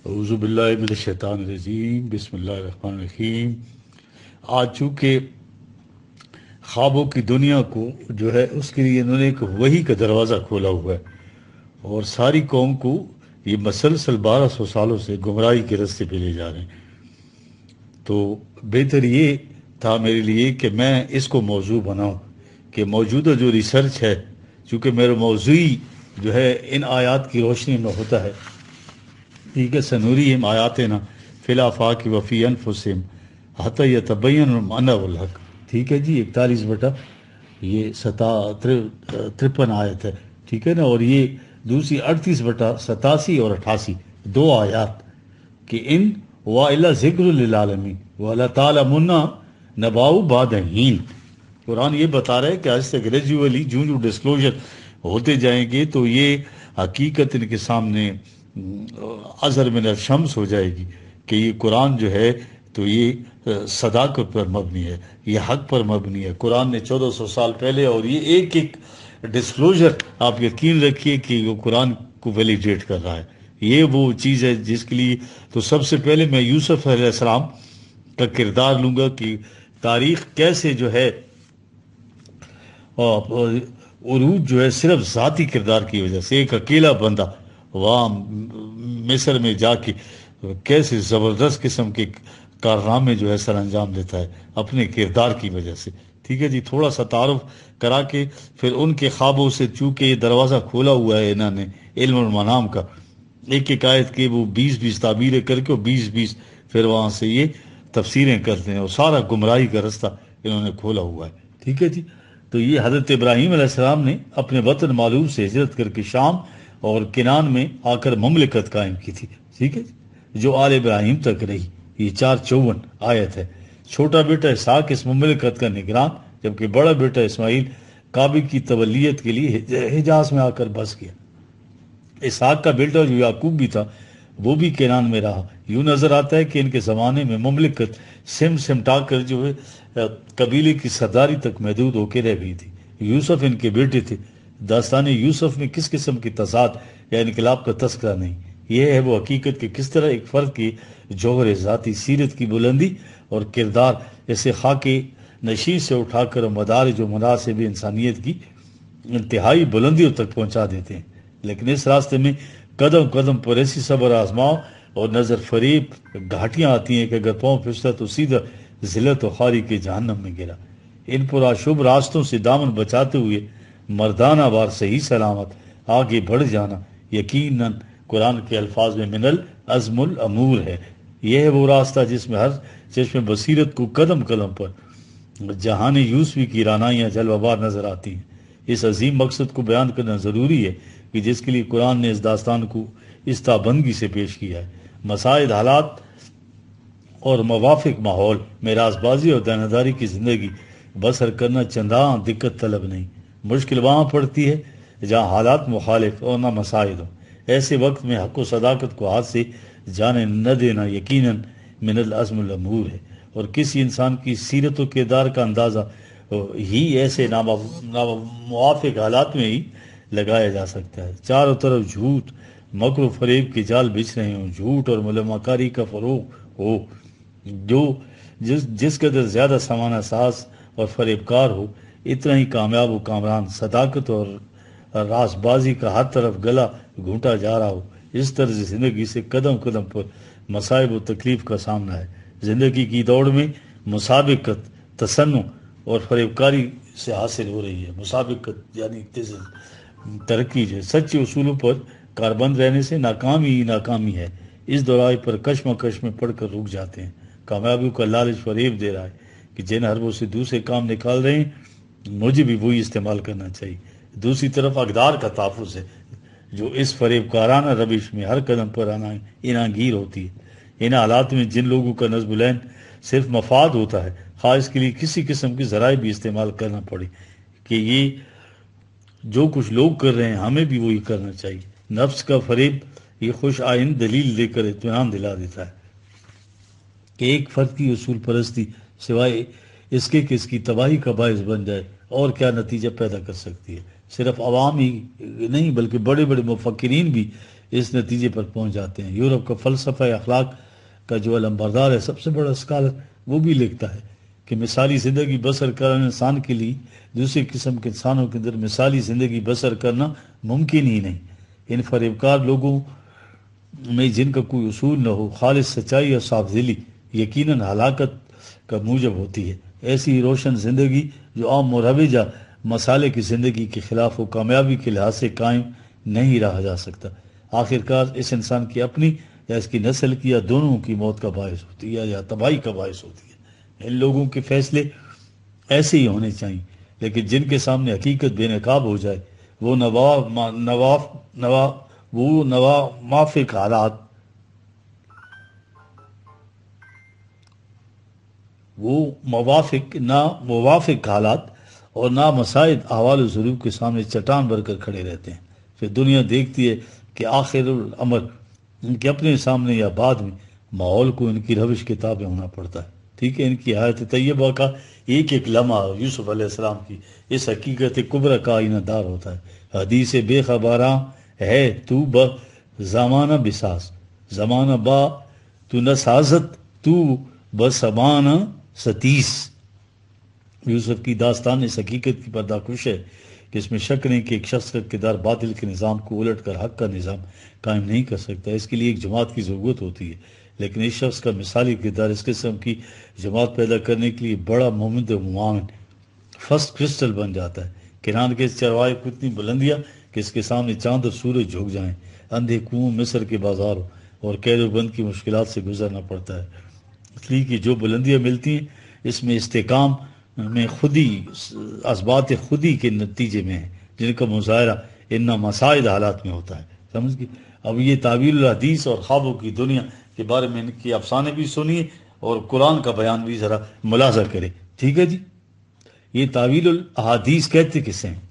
اعوذ باللہ من الشیطان الرجیم، بسم اللہ الرحمن الرحیم۔ آج چونکہ خوابوں کی دنیا کو جو ہے اس کے لیے انہوں نے ایک وحی کا دروازہ کھولا ہوا ہے، اور ساری قوم کو یہ مسلسل 1200 سالوں سے گمراہی کے راستے پہ لے جا رہے ہیں۔ تو بہتر یہ تھا میرے لیے کہ میں اس کو موضوع بناؤں کہ موجودہ جو ریسرچ ہے، چونکہ میرا موضوعی جو ہے ان آیات کی روشنی میں ہوتا ہے، ٹھیک ہے، سنورihim آیاتنا فی الآفاق وفی انفسہم حتی یتبین لہم انہ الحق، ٹھیک ہے جی، 41 بٹا یہ 53 آیت ہے، ٹھیک ہے نا، اور یہ دوسری 38 بٹا 87 اور 88 دو آیات کہ ان وَإِلَّا ذِكْرٌ لِلْعَالَمِينَ وَلَتَعْلَمُنَّ نَبَأَهُ بَعْدَ حِينٍ۔ قرآن یہ بتا رہا ہے کہ آج سے گریجولی جو ڈسکلوجر ہوتے جائیں گے تو یہ حقیقت ان کے سامنے اظہر من الشمس ہو جائے گی کہ یہ قرآن جو ہے تو یہ صداقت پر مبنی ہے، یہ حق پر مبنی ہے۔ قرآن نے 1400 سال پہلے، اور یہ ایک ایک ڈسکلوجر آپ یقین رکھیے کہ وہ قرآن کو ویلیڈیٹ کر رہا ہے۔ یہ وہ چیز ہے جس کے لیے تو سب سے پہلے میں یوسف علیہ السلام کا کردار لوں گا کہ تاریخ کیسے جو ہے عروج جو ہے صرف ذاتی کردار کی وجہ سے، ایک اکیلا بندہ وہاں مصر میں جا کے کیسے زبردست قسم کے کارنامے جو ہے سر انجام دیتا ہے اپنے کردار کی وجہ سے، ٹھیک ہے جی۔ تھوڑا سا تعارف کرا کے پھر ان کے خوابوں سے، چونکہ یہ دروازہ کھولا ہوا ہے انہوں نے علم المنام کا، ایک ایک آیت کے وہ 20 تعبیریں کر کے 20 پھر وہاں سے یہ تفسیریں کرتے ہیں، اور سارا گمراہی کا رستہ انہوں نے کھولا ہوا ہے، ٹھیک ہے جی۔ تو یہ حضرت ابراہیم علیہ السلام نے اپنے وطن معلوم سے ہجرت کر کے شام اور کنان میں آ کر مملکت قائم کی تھی، ٹھیک ہے جی، جو آل ابراہیم تک رہی۔ یہ 454 آیت ہے۔ چھوٹا بیٹا اسحاق اس مملکت کا نگران، جبکہ بڑا بیٹا اسماعیل کعبے کی تولیت کے لیے حجاز میں آ کر بس گیا۔ اسحاق کا بیٹا جو یعقوب بھی تھا وہ بھی کنان میں رہا۔ یوں نظر آتا ہے کہ ان کے زمانے میں مملکت سمٹا کر جو ہے قبیلے کی سرداری تک محدود ہو کے رہ گئی تھی۔ یوسف ان کے بیٹے تھے۔ داستان یوسف میں کس قسم کی تضاد یا انقلاب کا تذکرہ نہیں، یہ ہے وہ حقیقت کہ کس طرح ایک فرد کی جوہر ذاتی سیرت کی بلندی اور کردار اسے خاک نشین سے اٹھا کر مدار جو مناسب انسانیت کی انتہائی بلندیوں تک پہنچا دیتے ہیں۔ لیکن اس راستے میں قدم قدم پر ایسی صبر آزماؤ اور نظر فریب گھاٹیاں آتی ہیں کہ اگر پاؤں پھسلا تو سیدھا ذلت و خواری کے جہنم میں گرا۔ ان پر آشوب راستوں سے دامن بچاتے ہوئے مردانہ وار صحیح سلامت آگے بڑھ جانا یقیناً قرآن کے الفاظ میں من العزم الامور ہے۔ یہ ہے وہ راستہ جس میں ہر چشم بصیرت کو قدم قدم پر جہان یوسفی کی رانائیاں جلوہ بار نظر آتی ہیں۔ اس عظیم مقصد کو بیان کرنا ضروری ہے کہ جس کے لیے قرآن نے اس داستان کو اس تابندگی سے پیش کیا ہے۔ مساعد حالات اور موافق ماحول میں راز بازی اور دیانتداری کی زندگی بسر کرنا چنداں دقت طلب نہیں۔ مشکل وہاں پڑتی ہے جہاں حالات مخالف اور نہ مساعد ہوں۔ ایسے وقت میں حق و صداقت کو ہاتھ سے جانے نہ دینا یقیناً من العزم الامور ہے، اور کسی انسان کی سیرت و کردار کا اندازہ ہی ایسے موافق حالات میں ہی لگایا جا سکتا ہے۔ چاروں طرف جھوٹ، مکر و فریب کے جال بچھ رہے ہوں، جھوٹ اور ملامکاری کا فروغ ہو، جو جس قدر زیادہ سمانہ ساز اور فریب کار ہو اتنا ہی کامیاب و کامران۔ صداقت اور راز بازی کا ہر طرف گلا گھونٹا جا رہا ہو، اس طرز زندگی سے قدم قدم پر مصائب و تکلیف کا سامنا ہے۔ زندگی کی دوڑ میں مسابقت تصنع اور فریب کاری سے حاصل ہو رہی ہے۔ مسابقت یعنی ترقی جو سچے اصولوں پر کاربند رہنے سے ناکامی ہی ناکامی ہے۔ اس دورائی پر کشمکش میں پڑھ کر رک جاتے ہیں۔ کامیابیوں کا لالچ فریب دے رہا ہے کہ جن حربوں سے دوسرے کام نکال رہے ہیں مجھے بھی وہی استعمال کرنا چاہیے۔ دوسری طرف اقدار کا تحفظ ہے جو اس فریب کارانہ روش میں ہر قدم پر اناں گیر ہوتی ہے۔ ان حالات میں جن لوگوں کا نصب العین صرف مفاد ہوتا ہے، خواہ اس کے لیے کسی قسم کی ذرائع بھی استعمال کرنا پڑے، کہ یہ جو کچھ لوگ کر رہے ہیں ہمیں بھی وہی کرنا چاہیے۔ نفس کا فریب یہ خوش آئند دلیل دے کر اطمینان دلا دیتا ہے کہ ایک فرد کی اصول پرستی سوائے اس کے کہ اس کی تباہی کا باعث بن جائے اور کیا نتیجہ پیدا کر سکتی ہے۔ صرف عوام ہی نہیں بلکہ بڑے بڑے مفکرین بھی اس نتیجے پر پہنچ جاتے ہیں۔ یورپ کا فلسفہ اخلاق کا جو علمبردار ہے، سب سے بڑا اسکالر، وہ بھی لکھتا ہے کہ مثالی زندگی بسر کرنا انسان کے لیے دوسری قسم کے انسانوں کے اندر مثالی زندگی بسر کرنا ممکن ہی نہیں۔ ان فریبکار لوگوں میں جن کا کوئی اصول نہ ہو، خالص سچائی اور صاف دلی یقیناً ہلاکت کا موجب ہوتی ہے۔ ایسی روشن زندگی جو عام مروجہ مسالے کی زندگی کے خلاف ہو، کامیابی کے لحاظ سے قائم نہیں رہا جا سکتا۔ آخرکار اس انسان کی اپنی یا اس کی نسل کی یا دونوں کی موت کا باعث ہوتی ہے یا تباہی کا باعث ہوتی ہے۔ ان لوگوں کے فیصلے ایسے ہی ہونے چاہیے، لیکن جن کے سامنے حقیقت بے نقاب ہو جائے، وہ موافق حالات موافق حالات اور نامساعد احوال و ظروف کے سامنے چٹان بن کر کھڑے رہتے ہیں۔ پھر دنیا دیکھتی ہے کہ آخر الامر ان کے اپنے سامنے یا بعد میں ماحول کو ان کی روش کے تابع ہونا پڑتا ہے۔ ٹھیک ہے، ان کی حیات طیبہ کا ایک ایک لمحہ یوسف علیہ السلام کی اس حقیقت کبریٰ کا آئینہ دار ہوتا ہے۔ حدیث بے خبراں ہے تو زمانہ بساز، زمانہ با تو نسازت تو بسمانہ ستیس۔ یوسف کی داستان اس حقیقت کی پردہ کش ہے کہ اس میں شک نہیں کہ ایک شخص کا کردار باطل کے نظام کو الٹ کر حق کا نظام قائم نہیں کر سکتا۔ اس کے لیے ایک جماعت کی ضرورت ہوتی ہے، لیکن اس شخص کا مثالی کردار اس قسم کی جماعت پیدا کرنے کے لیے بڑا مومد و معاون فرسٹ کرسٹل بن جاتا ہے۔ کنان کے اس چروائے کو اتنی بلندیاں کہ اس کے سامنے چاند اور سورج جھک جائیں، اندھے کنویں مصر کے بازاروں اور قید و بند کی مشکلات سے گزرنا پڑتا ہے۔ اس لیے کہ جو بلندیاں ملتی ہیں اس میں استحکام میں خودی اسبات خودی کے نتیجے میں ہے، جن کا مظاہرہ ان مساعد حالات میں ہوتا ہے۔ سمجھ گئے؟ اب یہ تعویل الحدیث اور خوابوں کی دنیا کے بارے میں ان کی افسانے بھی سنیے اور قرآن کا بیان بھی ذرا ملاحظہ کرے۔ ٹھیک ہے جی، یہ تعویل الاحادیث کہتے کسے ہیں؟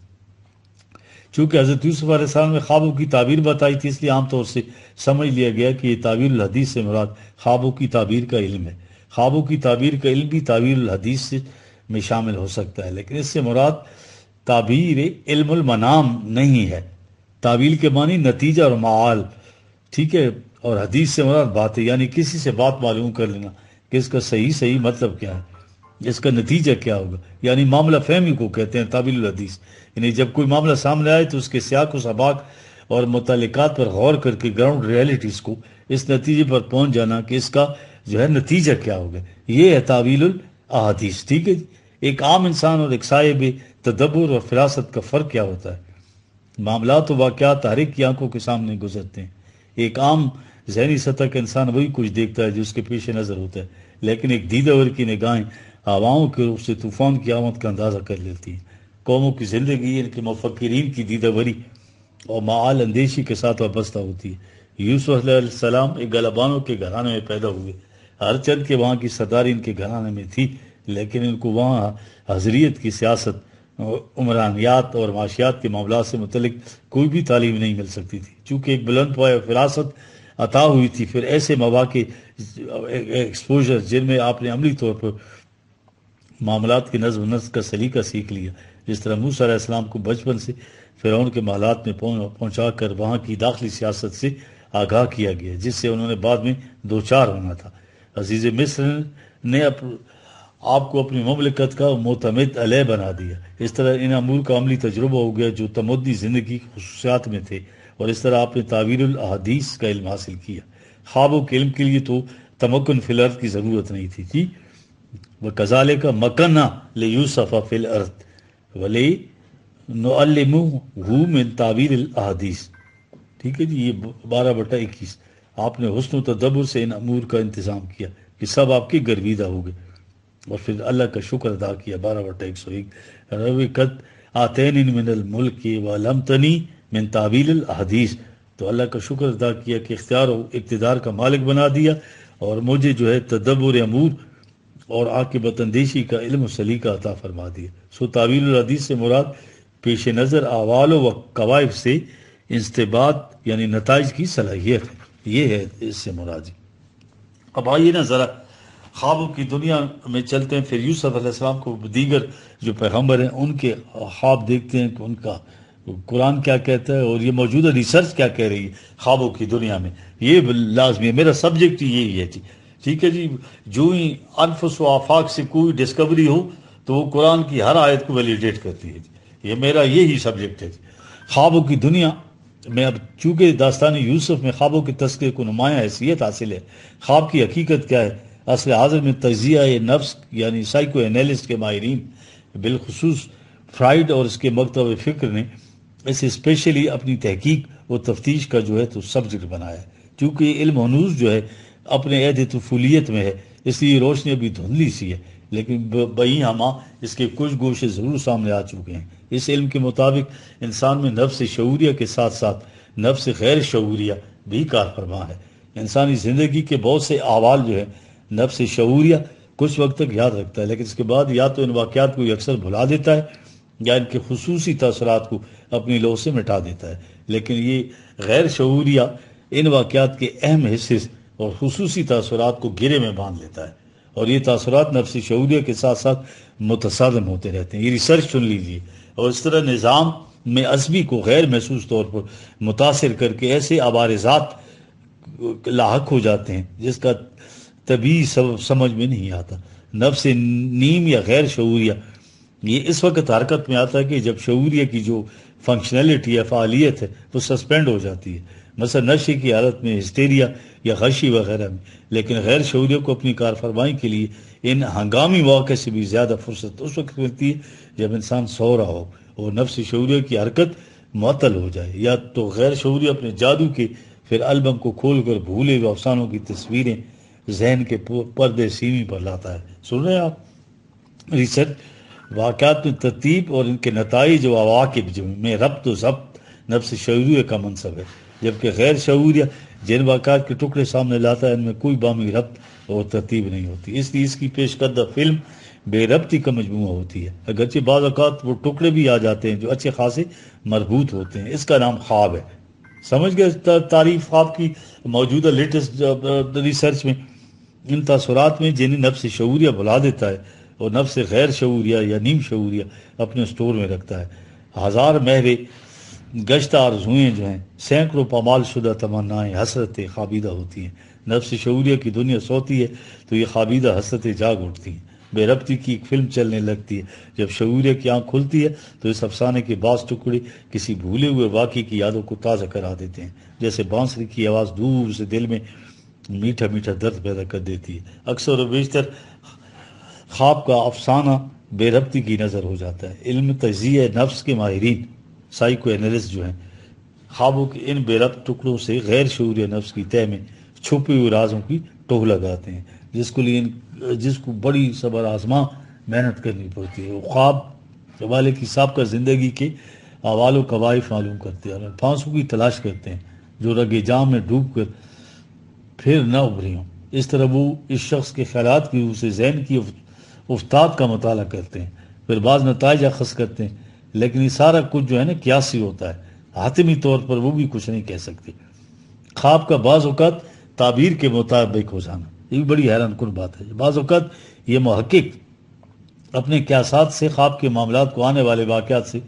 چونکہ حضرت یوسف علیہ السلام نے خوابوں کی تعبیر بتائی تھی، اس لیے عام طور سے سمجھ لیا گیا کہ یہ تعویل الحدیث سے مراد خوابوں کی تعبیر کا علم ہے۔ خوابوں کی تعبیر کا علم بھی تعویل الحدیث میں شامل ہو سکتا ہے، لیکن اس سے مراد تعبیر علم المنام نہیں ہے۔ تعویل کے معنی نتیجہ اور معال، ٹھیک ہے، اور حدیث سے مراد بات ہے، یعنی کسی سے بات معلوم کر لینا کہ اس کا صحیح مطلب کیا ہے، اس کا نتیجہ کیا ہوگا، یعنی معاملہ فہمی کو کہتے ہیں تعویل الحدیث۔ یعنی جب کوئی معاملہ سامنے آئے تو اس کے سیاق و سباق اور متعلقات پر غور کر کے گراؤنڈ ریئلٹیز کو اس نتیجے پر پہنچ جانا کہ اس کا جو ہے نتیجہ کیا ہوگا، یہ ہے تعویل الاحادیث۔ ٹھیک ہے جی، ایک عام انسان اور ایک صاحب تدبر اور فراست کا فرق کیا ہوتا ہے؟ معاملات و واقعات تاریخ کی آنکھوں کے سامنے گزرتے ہیں۔ ایک عام ذہنی سطح کا انسان وہی کچھ دیکھتا ہے جو اس کے پیش نظر ہوتا ہے، لیکن ایک دیدہ کی نگاہیں ہواؤں کے روح سے طوفان کی آمد کا اندازہ کر لیتی ہیں۔ قوموں کی زندگی ان کے مفکرین کی دیدہ وری اور معال اندیشی کے ساتھ وابستہ ہوتی ہے۔ یوسف علیہ السلام ایک غلبانوں کے گھرانے میں پیدا ہوئے، ہر چند کے وہاں کی سرداری ان کے گھرانے میں تھی، لیکن ان کو وہاں حضریت کی سیاست، عمرانیات اور معاشیات کے معاملات سے متعلق کوئی بھی تعلیم نہیں مل سکتی تھی۔ چونکہ ایک بلند پایہ فراست عطا ہوئی تھی، پھر ایسے مواقع ایکسپوجر جن میں آپ نے عملی طور پر معاملات کی نظم و نسق کا سلیقہ سیکھ لیا، جس طرح موسیٰ علیہ السلام کو بچپن سے فرعون کے محلات میں پہنچا کر وہاں کی داخلی سیاست سے آگاہ کیا گیا، جس سے انہوں نے بعد میں دوچار ہونا تھا۔ عزیز مصر نے آپ کو اپنی مملکت کا معتمد علیہ بنا دیا۔ اس طرح ان امور کا عملی تجربہ ہو گیا جو تمدنی زندگی کی خصوصیات میں تھے، اور اس طرح آپ نے تعویل الاحادیث کا علم حاصل کیا۔ خوابوں کے علم کے لیے تو تمکن فی الارض کی ضرورت نہیں تھی۔ وَكَذَلِكَ مَكَنَّا لِيُوسُفَ فِي الْأَرْضِ وَلِنُعَلِّمَهُ مِن تَعْوِيلِ الْأَحَادِيثِ۔ ٹھیک ہے جی، یہ 12/21 آپ نے حسن و تدبر سے ان امور کا انتظام کیا کہ سب آپ کے گرویدہ ہو گئے، اور پھر اللہ کا شکر ادا کیا۔ 12/101 رَوِّ قَدْ آتَيْنِي مِنَ الْمُلْكِ وَعَلَّمْتَنِي مِن تَعْوِيلِ الْأَحَادِيثِ۔ تو اللہ کا شکر ادا کیا کہ اختیار و اقتدار کا مالک بنا دیا، اور مجھے جو ہے تدبر امور اور عاقبت اندیشی کا علم و سلیقہ عطا فرما دیا۔ سو تعویل الحدیث سے مراد پیش نظر احوال و قوائف سے استنباط یعنی نتائج کی صلاحیت ہے، یہ ہے اس سے مراد۔ اب آئیے نا ذرا خوابوں کی دنیا میں چلتے ہیں۔ پھر یوسف علیہ السلام کو دیگر جو پیغمبر ہیں ان کے خواب دیکھتے ہیں کہ ان کا قرآن کیا کہتا ہے اور یہ موجودہ ریسرچ کیا کہہ رہی ہے خوابوں کی دنیا میں، یہ لازمی ہے. میرا سبجیکٹ یہی ہے جی. ٹھیک ہے جی. جو ہی انفس و آفاق سے کوئی ڈسکوری ہو تو وہ قرآن کی ہر آیت کو ویلیڈیٹ کرتی ہے جی. یہ میرا یہی سبجیکٹ ہے جی. خوابوں کی دنیا میں اب چونکہ داستان یوسف میں خوابوں کے تذکرے کو نمایاں حیثیت حاصل ہے. خواب کی حقیقت کیا ہے؟ اصل حاضر میں تجزیہ نفس یعنی سائیکو انالسٹ کے ماہرین بالخصوص فرائڈ اور اس کے مکتب فکر نے اسے اسپیشلی اپنی تحقیق و تفتیش کا جو ہے تو سبجیکٹ بنایا ہے. چونکہ یہ علم ہنوز جو ہے اپنے عہد طفولیت میں ہے، اس لیے روشنی ابھی دھندلی سی ہے، لیکن بہی ہمہ اس کے کچھ گوشے ضرور سامنے آ چکے ہیں. اس علم کے مطابق انسان میں نفس شعوریہ کے ساتھ ساتھ نفس غیر شعوریہ بھی کار فرما ہے. انسانی زندگی کے بہت سے احوال جو ہے نفس شعوریہ کچھ وقت تک یاد رکھتا ہے، لیکن اس کے بعد یا تو ان واقعات کو اکثر بھلا دیتا ہے یا ان کے خصوصی تاثرات کو اپنی لوح سے مٹا دیتا ہے. لیکن یہ غیر شعوریہ ان واقعات کے اہم حصے اور خصوصی تاثرات کو گرے میں باندھ لیتا ہے، اور یہ تاثرات نفس شعوریہ کے ساتھ ساتھ متصادم ہوتے رہتے ہیں. یہ ریسرچ سن لیجیے. اور اس طرح نظام میں عصبی کو غیر محسوس طور پر متاثر کر کے ایسے عوارضات لاحق ہو جاتے ہیں جس کا طبیعی سبب سمجھ میں نہیں آتا. نفس نیم یا غیر شعوریہ یہ اس وقت حرکت میں آتا ہے کہ جب شعوریہ کی جو فنکشنلٹی یا فعالیت ہے وہ سسپینڈ ہو جاتی ہے، مثلا نشے کی حالت میں، ہسٹیریا یا غشی وغیرہ میں. لیکن غیر شعوریہ کو اپنی کارفرمائی کے لیے ان ہنگامی مواقع سے بھی زیادہ فرصت اس وقت ملتی ہے جب انسان سو رہا ہو اور نفس شعوریہ کی حرکت معطل ہو جائے. یا تو غیر شعوریہ اپنے جادو کے پھر البم کو کھول کر بھولے ہوئے افسانوں کی تصویریں ذہن کے پردے سیمی پر لاتا ہے. سن رہے ہیں آپ؟ ریسرچ واقعات میں ترتیب اور ان کے نتائج و عواقب میں ربط و ضبط نفس شعوریہ کا منصب ہے، جبکہ غیر شعوریہ جن واقعات کے ٹکڑے سامنے لاتا ہے ان میں کوئی بامی ربط اور ترتیب نہیں ہوتی. اس لیے اس کی پیش کردہ فلم بے ربطی کا مجموعہ ہوتی ہے، اگرچہ بعض اوقات وہ ٹکڑے بھی آ جاتے ہیں جو اچھے خاصے مربوط ہوتے ہیں. اس کا نام خواب ہے. سمجھ گئے تعریف خواب کی؟ موجودہ لیٹسٹ ریسرچ میں ان تاثرات میں جنہیں نفس شعوریہ بلا دیتا ہے اور نفس غیر شعوریہ یا نیم شعوریہ اپنے سٹور میں رکھتا ہے. ہزار مہرے گشتہ آرزوئیں جو ہیں، سینکڑوں پامال شدہ تمنائیں، حسرتیں خوابیدہ ہوتی ہیں. نفس شعوریہ کی دنیا سوتی ہے تو یہ خوابیدہ حسرتیں جاگ اٹھتی ہیں. بے ربطی کی ایک فلم چلنے لگتی ہے. جب شعوریہ کی آنکھ کھلتی ہے تو اس افسانے کے بعض ٹکڑے کسی بھولے ہوئے واقعے کی یادوں کو تازہ کرا دیتے ہیں، جیسے بانسری کی آواز دور سے دل میں میٹھا میٹھا درد پیدا کر دیتی ہے. اکثر و بیشتر خواب کا افسانہ بے ربطی کی نظر ہو جاتا ہے. علم تجزیہ نفس کے ماہرین سائیکو انالسٹ جو ہیں خوابوں کے ان بے ربط ٹکڑوں سے غیر شعوریہ نفس کی تہہ میں چھپے ہوئے رازوں کی ٹوہ لگاتے ہیں، جس کو بڑی صبر آزما محنت کرنی پڑتی ہے. وہ خواب والے کی سابقہ زندگی کے احوال و قوائف معلوم کرتے ہیں اور پھانسوں کی تلاش کرتے ہیں جو رگ جام میں ڈوب کر پھر نہ ابھری ہوں. اس طرح وہ اس شخص کے خیالات کی روح سے ذہن کی افتاد کا مطالعہ کرتے ہیں، پھر بعض نتائج اخذ کرتے ہیں. لیکن یہ سارا کچھ جو ہے نا قیاسی ہوتا ہے، حتمی طور پر وہ بھی کچھ نہیں کہہ سکتے. خواب کا بعض اوقات تعبیر کے مطابق ہو جانا یہ بھی بڑی حیران کن بات ہے. بعض اوقات یہ محقق اپنے قیاسات سے خواب کے معاملات کو آنے والے واقعات سے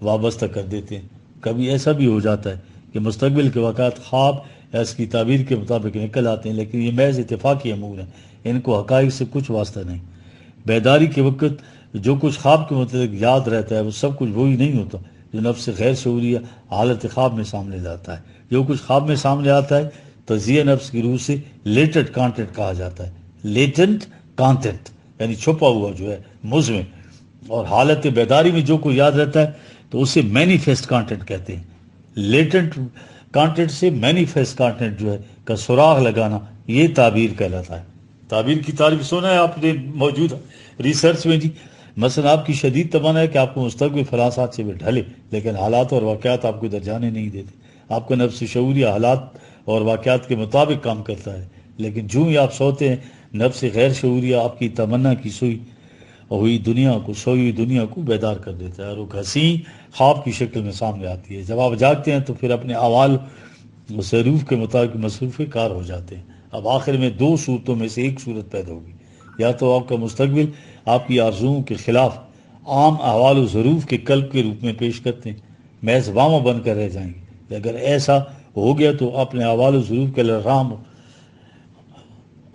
وابستہ کر دیتے ہیں. کبھی ایسا بھی ہو جاتا ہے کہ مستقبل کے واقعات خواب یا اس کی تعبیر کے مطابق نکل آتے ہیں، لیکن یہ محض اتفاقی امور ہیں، ان کو حقائق سے کچھ واسطہ نہیں. بیداری کے وقت جو کچھ خواب کے متعلق یاد رہتا ہے وہ سب کچھ وہی نہیں ہوتا جو نفس غیر شعوریہ حالت خواب میں سامنے لاتا ہے. جو کچھ خواب میں سامنے آتا ہے تجزیہ نفس کی روح سے لیٹنٹ کانٹینٹ کہا جاتا ہے. لیٹنٹ کانٹینٹ یعنی چھپا ہوا جو ہے مزمن، اور حالت بیداری میں جو کچھ یاد رہتا ہے تو اسے مینیفیسٹ کانٹینٹ کہتے ہیں. لیٹنٹ کانٹینٹ سے مینیفیسٹ کانٹینٹ جو ہے کا سراغ لگانا یہ تعبیر کہلاتا ہے. تعبیر کی تعریف سنا ہے آپ نے موجود ریسرچ میں جی؟ مثلا آپ کی شدید تمنا ہے کہ آپ کو مستقبل فلاں ساتھ سے ڈھلے، لیکن حالات اور واقعات آپ کو ادھر جانے نہیں دیتے. آپ کا نفس شعوریہ حالات اور واقعات کے مطابق کام کرتا ہے، لیکن جو ہی آپ سوتے ہیں نفس غیر شعوریہ آپ کی تمنا کی سوئی ہوئی دنیا کو بیدار کر دیتا ہے اور وہ حسین خواب کی شکل میں سامنے آتی ہے. جب آپ جاگتے ہیں تو پھر اپنے اعمال و ضرور کے مطابق مصروف کار ہو جاتے ہیں. اب آخر میں دو صورتوں میں سے ایک صورت پیدا ہوگی، یا تو آپ کا مستقبل آپ کی آرزوؤں کے خلاف عام احوال و ظروف کے قلب کے روپ میں پیش کرتے ہیں، محض وامہ بن کر رہ جائیں گے۔ اگر ایسا ہو گیا تو اپنے اعمال و ظروف کے الرام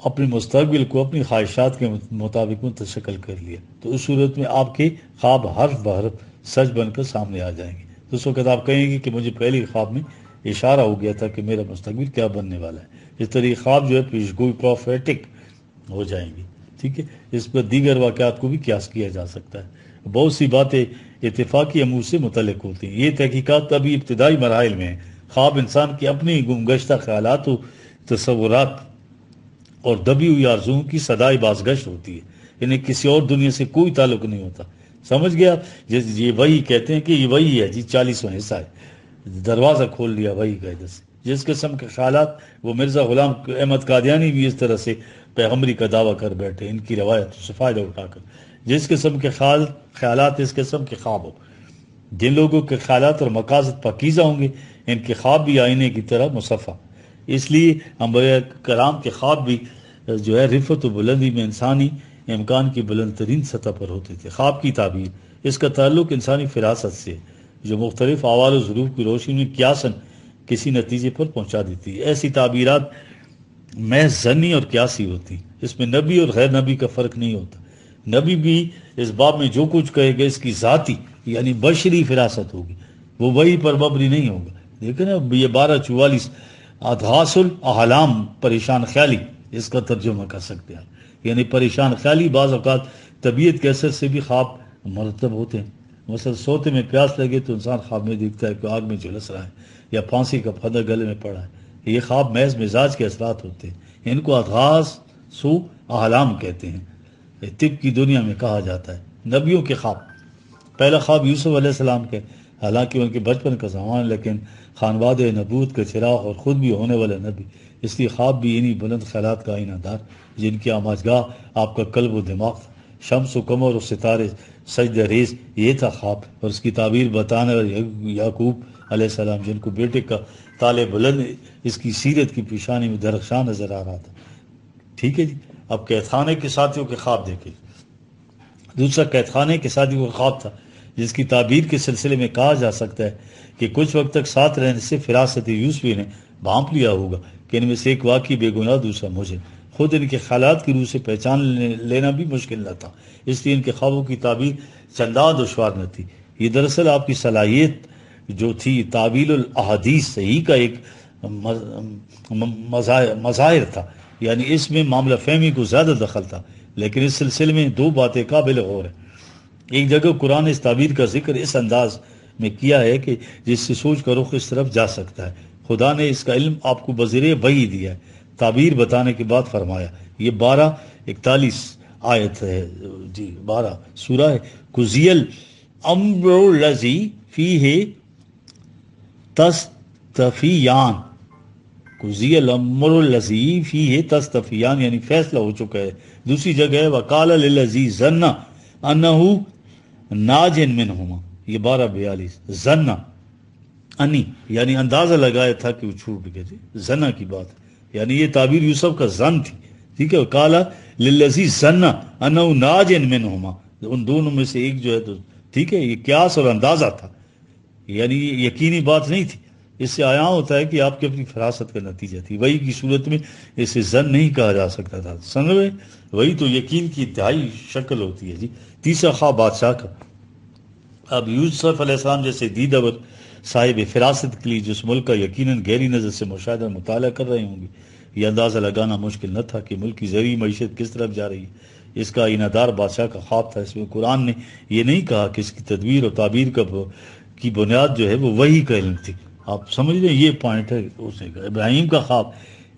اپنے مستقبل کو اپنی خواہشات کے مطابق منتشکل کر لیا، تو اس صورت میں آپ کے خواب حرف بحرف سچ بن کر سامنے آ جائیں گے۔ تو اس وقت آپ کہیں گے کہ مجھے پہلے خواب میں اشارہ ہو گیا تھا کہ میرا مستقبل کیا بننے والا ہے۔ اس طرح خواب جو ہے پیشگوئی پروفیٹک ہو جائیں گی، ٹھیک ہے۔ اس پر دیگر واقعات کو بھی قیاس کیا جا سکتا ہے۔ بہت سی باتیں اتفاقی امور سے متعلق ہوتی ہیں۔ یہ تحقیقات ابھی ابتدائی مراحل میں ہیں۔ خواب انسان کی اپنی گمگشتہ خیالات و تصورات اور دبی ہوئی آرزوؤں کی صدائے بازگشت ہوتی ہے، انہیں کسی اور دنیا سے کوئی تعلق نہیں ہوتا۔ سمجھ گیا؟ یہ وہی کہتے ہیں کہ یہ وہی ہے جی، 40واں حصہ ہے، دروازہ کھول لیا وہی کا ادھر سے۔ جس قسم کے خیالات، وہ مرزا غلام احمد قادیانی بھی اس طرح سے پیغمبری کا دعویٰ کر بیٹھے ان کی روایت سے فائدہ اٹھا کر۔ جس قسم کے خیالات اس قسم کے خواب ہو، جن لوگوں کے خیالات اور مقاصد پاکیزہ ہوں گے، ان کے خواب بھی آئینے کی طرح مصفہ۔ اس لیے انبیاء کرام کے خواب بھی جو ہے رفعت و بلندی میں انسانی امکان کی بلند ترین سطح پر ہوتے تھے۔ خواب کی تعبیر، اس کا تعلق انسانی فراست سے، جو مختلف احوال و ظروف کی روشنی میں قیاساً کسی نتیجے پر پہنچا دیتی ہے۔ ایسی تعبیرات محض ظنی اور قیاسی ہوتی ہیں، اس میں نبی اور غیر نبی کا فرق نہیں ہوتا۔ نبی بھی اس باب میں جو کچھ کہے گا اس کی ذاتی یعنی بشری فراست ہوگی، وہ وہی پر مبنی نہیں ہوگا۔ دیکھیں نا یہ 1244 اضغاث الاحلام، پریشان خیالی، اس کا ترجمہ کر سکتے ہیں، یعنی پریشان خیالی۔ بعض اوقات طبیعت کے اثر سے بھی خواب مرتب ہوتے ہیں۔ مثلا سوتے میں پیاس لگے تو انسان خواب میں دیکھتا ہے کہ آگ میں جھلس رہا ہے یا پھانسی کا پھندا گلے میں پڑا ہے۔ یہ خواب محض مزاج کے اثرات ہوتے ہیں، ان کو اضغاث احلام کہتے ہیں، طب کی دنیا میں کہا جاتا ہے۔ نبیوں کے خواب، پہلا خواب یوسف علیہ السلام کے، حالانکہ ان کے بچپن کا زمان، لیکن خانواد نبوت کا چراغ اور خود بھی ہونے والا نبی، اس لیے خواب بھی انہی بلند خیالات کا آئینہ دار، جن کی آماجگاہ آپ کا قلب و دماغ تھا۔ شمس و قمر و ستارے سجدہ ریز، یہ تھا خواب، اور اس کی تعبیر بتانے والے یعقوب علیہ السلام، جن کو بیٹے کا تالے بلند اس کی سیرت کی پیشانی میں درخشاں نظر آ رہا تھا۔ ٹھیک ہے جی۔ اب قید خانے کے ساتھیوں کے خواب دیکھیں۔ دوسرا قید خانے کے ساتھیوں کا خواب تھا، جس کی تعبیر کے سلسلے میں کہا جا سکتا ہے کہ کچھ وقت تک ساتھ رہنے سے فراست یوسفی نے بھانپ لیا ہوگا کہ ان میں سے ایک واقعی بے گناہ، دوسرا مجھے۔ خود ان کے خیالات کی روح سے پہچان لینا بھی مشکل نہ تھا، اس لیے ان کے خوابوں کی تعبیر چندان دشوار نہ تھی۔ یہ دراصل آپ کی صلاحیت جو تھی تعویل الاحادیث صحیح کا ایک مظاہر تھا، یعنی اس میں معاملہ فہمی کو زیادہ دخل تھا۔ لیکن اس سلسلے میں دو باتیں قابل غور ہیں۔ ایک جگہ قرآن اس تعبیر کا ذکر اس انداز میں کیا ہے کہ جس سے سوچ کا رخ اس طرف جا سکتا ہے۔ خدا نے اس کا علم آپ کو بذریعہ وحی دیا ہے، تعبیر بتانے کے بعد فرمایا۔ یہ 12:41 آیت ہے جی، 12 سورہ ہے۔ قضی الامر الذی فیہ تستفیان، قضی الامر الذی فیہ تستفیان یعنی فیصلہ ہو چکا ہے۔ دوسری جگہ ہے وقال للذی ظن انہ ناج منہما، یہ 12:42 ظن انی یعنی اندازہ لگایا تھا کہ وہ چھوٹ گئے تھے، ظن کی بات ہے، یعنی یہ تعبیر یوسف کا ظن تھی۔ ٹھیک ہے، وقال للذی ظن انہ ناج منہما، ان دونوں میں سے ایک جو ہے تو ٹھیک ہے، یہ قیاس اور اندازہ تھا، یعنی یہ یقینی بات نہیں تھی۔ اس سے آیا ہوتا ہے کہ آپ کی اپنی فراست کا نتیجہ تھی، وہی کی صورت میں اسے ظن نہیں کہا جا سکتا تھا۔ سمجھ، وہی تو یقین کی انتہائی شکل ہوتی ہے جی۔ تیسرا خواب بادشاہ کا۔ اب یوسف علیہ السلام جیسے دیدور صاحب فراست کے لیے جس ملک کا یقیناً گہری نظر سے مشاہدہ مطالعہ کر رہے ہوں گے، یہ اندازہ لگانا مشکل نہ تھا کہ ملک کی زرعی معیشت کس طرف جا رہی ہے۔ اس کا آئینہ دار بادشاہ کا خواب تھا۔ اس میں قرآن نے یہ نہیں کہا کہ اس کی تدبیر اور تعبیر کی بنیاد جو ہے وہ وحی کا علم تھی۔ آپ سمجھ لیں، یہ پوائنٹ ہے اس نے کہا۔ ابراہیم کا خواب،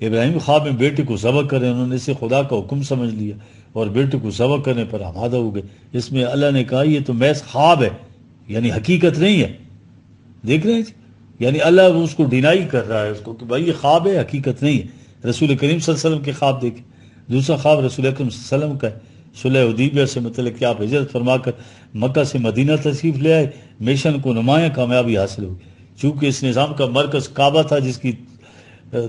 ابراہیم خواب میں بیٹے کو ذبح کرے، انہوں نے اسے خدا کا حکم سمجھ لیا اور بیٹے کو ذبح کرنے پر آمادہ ہو گئے۔ اس میں اللہ نے کہا یہ تو محض خواب ہے، یعنی حقیقت نہیں ہے۔ دیکھ رہے ہیں جی، یعنی اللہ اس کو ڈینائی کر رہا ہے اس کو کہ بھائی یہ خواب ہے، حقیقت نہیں ہے۔ رسول کریم صلی اللہ علیہ وسلم کے خواب دیکھیں۔ دوسرا خواب رسول اکرم صلی اللہ علیہ وسلم کا ہے، صلح حدیبیہ سے متعلق کہ آپ ہجرت فرما کر مکہ سے مدینہ تشریف لے آئے، مشن کو نمایاں کامیابی حاصل ہوگی۔ چونکہ اس نظام کا مرکز کعبہ تھا، جس کی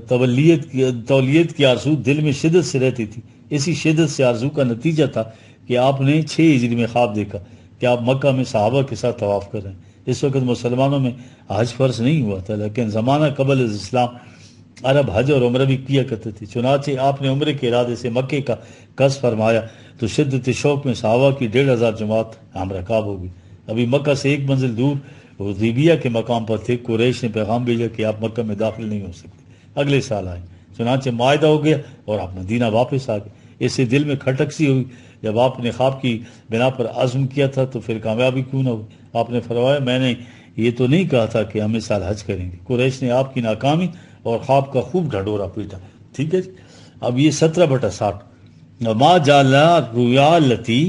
تولیت کی آرزو دل میں شدت سے رہتی تھی، اسی شدت سے آرزو کا نتیجہ تھا کہ آپ نے 6 ہجری میں خواب دیکھا کہ آپ مکہ میں صحابہ کے ساتھ طواف کر رہے ہیں۔ اس وقت مسلمانوں میں حج فرض نہیں ہوا تھا، لیکن زمانہ قبل اسلام عرب حج اور عمرہ بھی کیا کرتے تھے۔ چنانچہ آپ نے عمرے کے ارادے سے مکے کا قصد فرمایا تو شدت شوق میں صحابہ کی 1500 جماعت ہم رکاب ہو گئی۔ ابھی مکہ سے ایک منزل دور حدیبیہ کے مقام پر تھے، قریش نے پیغام بھیجا کہ آپ مکہ میں داخل نہیں ہو سکتے، اگلے سال آئیں۔ چنانچہ معاہدہ ہو گیا اور آپ مدینہ واپس آ گئے۔ اس سے دل میں کھٹک سی ہوئی، جب آپ نے خواب کی بنا پر عزم کیا تھا تو پھر کامیابی کیوں نہ ہوئی؟ آپ نے فرمایا میں نے یہ تو نہیں کہا تھا کہ ہم اس سال حج کریں گے۔ قریش نے آپ کی ناکامی اور خواب کا خوب ڈھڈورا پیٹا۔ ٹھیک ہے جی، اب یہ 17/60 ما جعلنا الرؤیا التی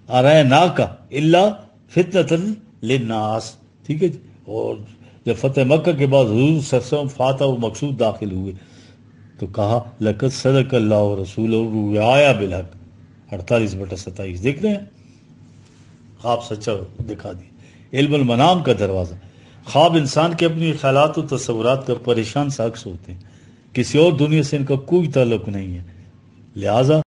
اریناک الا فتنۃ للناس۔ ٹھیک ہے جی، اور جب فتح مکہ کے بعد حضور صلی اللہ علیہ وسلم فاتح و مقصود داخل ہوئے تو کہا لقد صدق اللہ رسولہ الرؤیا بالحق۔ 48/27 دیکھ رہے ہیں، خواب سچا دکھا دیا۔ علم المنام کا دروازہ، خواب انسان کے اپنی خیالات و تصورات کا پریشان سا عکس ہوتے ہیں، کسی اور دنیا سے ان کا کوئی تعلق نہیں ہے، لہذا